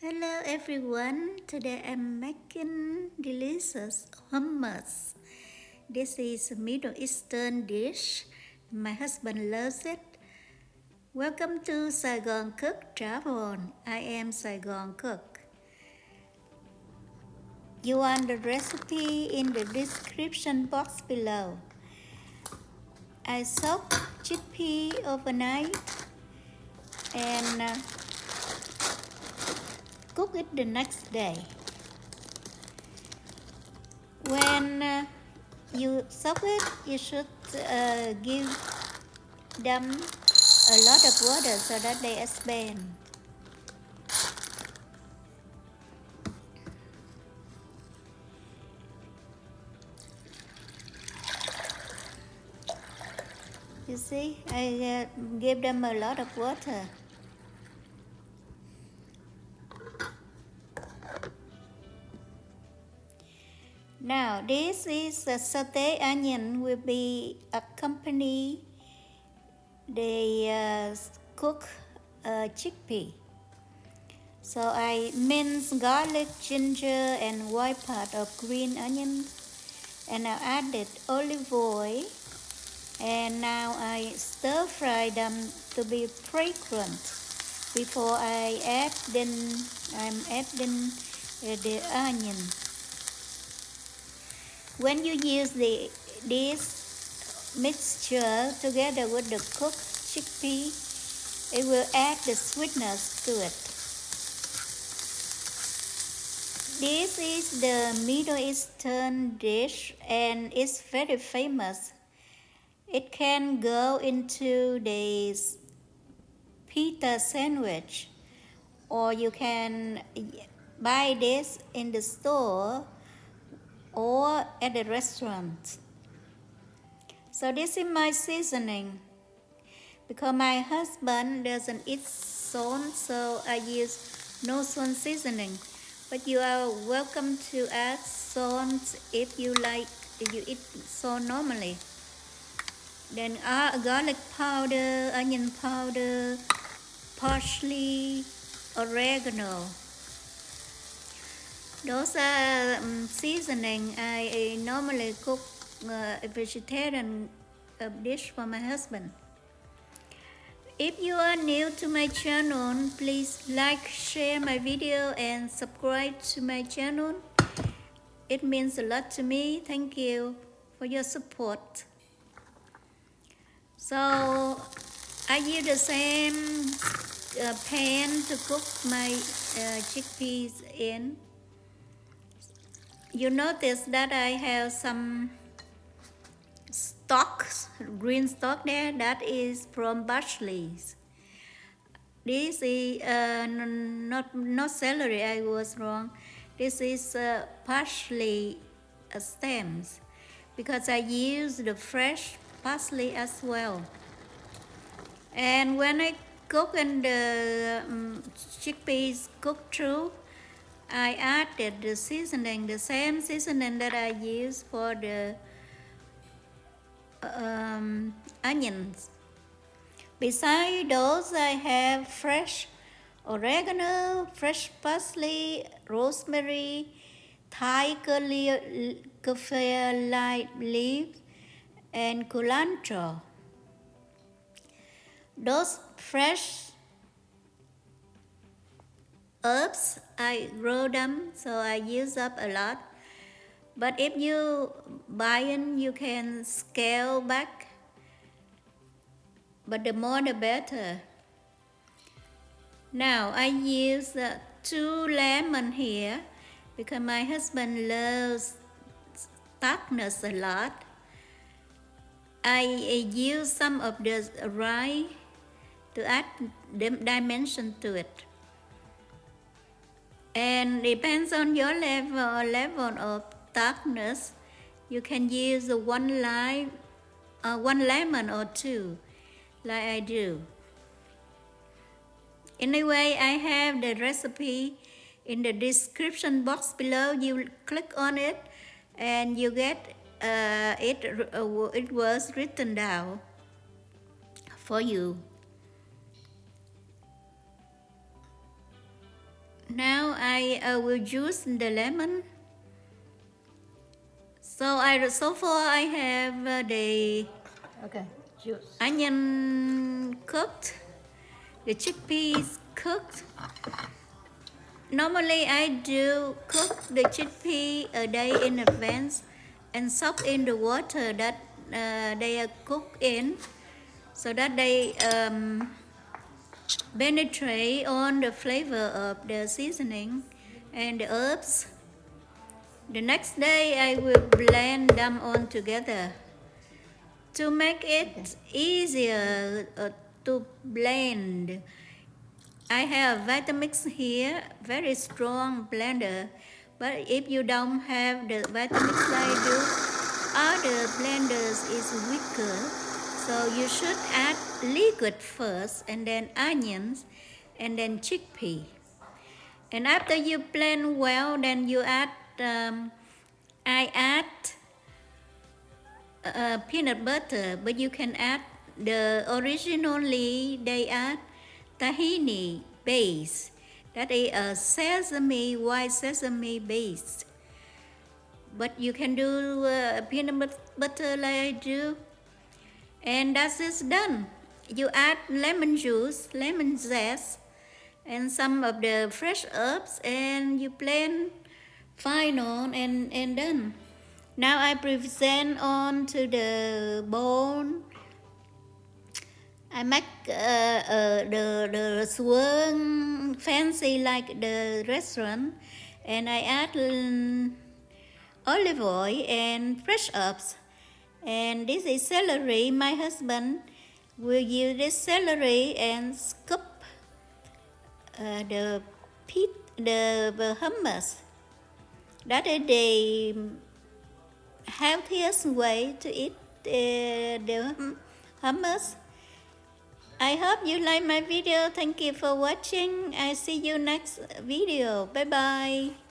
Hello everyone, today I'm making delicious hummus. This is a Middle Eastern dish. My husband loves it. Welcome to Saigon Cook Travel. I am Saigon Cook. You want the recipe in the description box below. I soaked chickpea overnight and cook it the next day. When you soak it, you should give them a lot of water so that they expand. You see, I give them a lot of water. Now, this is a sauté onion will be accompany the cooked chickpea. So I mince garlic, ginger, and white part of green onion, and I added olive oil, and now I stir fry them to be fragrant before I'm adding the onion. When you use this mixture together with the cooked chickpea, it will add the sweetness to it. This is the Middle Eastern dish and it's very famous. It can go into the pita sandwich, or you can buy this in the store or at the restaurant. So this is my seasoning. Because my husband doesn't eat salt, so I use no salt seasoning. But you are welcome to add salt if you eat salt normally. Then garlic powder, onion powder, parsley, oregano. Those are seasoning. I normally cook a vegetarian dish for my husband. If you are new to my channel, please like, share my video and subscribe to my channel. It means a lot to me. Thank you for your support. So I use the same pan to cook my chickpeas in. You notice that I have some stalks, green stalk there. That is from Parsley. This is not celery. I was wrong. This is parsley stems because I use the fresh parsley as well. And when I cook and the chickpeas cook through, I added the seasoning, the same seasoning that I use for the onions. Besides those, I have fresh oregano, fresh parsley, rosemary, Thai kaffir leaves, and culantro. Those fresh herbs, I grow them, so I use up a lot. But if you buy them, you can scale back. But the more the better. Now I use 2 lemons here because my husband loves tartness a lot. I use some of the rye to add dimension to it. And depends on your level of tartness, you can use one lemon or 2, like I do. Anyway, I have the recipe in the description box below. You click on it and you get it was written down for you. Now I will juice the lemon. So far I have the Juice. onion cooked, the chickpeas cooked. Normally I do cook the chickpea a day in advance and soak in the water that they are cooked in, so that they penetrate on the flavor of the seasoning and the herbs. The next day I will blend them all together. To make it easier to blend, I have Vitamix here, very strong blender. But if you don't have the Vitamix I do, other blenders is weaker. So you should add liquid first, and then onions, and then chickpea. And after you blend well, then you add, I add peanut butter, but you can add originally they add tahini base. That is a white sesame base. But you can do peanut butter like I do. And that's it done. You add lemon juice, lemon zest, and some of the fresh herbs, and you blend final and done. Now I present on to the bowl. I make the swirl fancy like the restaurant, and I add olive oil and fresh herbs. And this is celery. My husband will use this celery and scoop the hummus. That is the healthiest way to eat the hummus. I hope you like my video. Thank you for watching. I see you next video. Bye bye.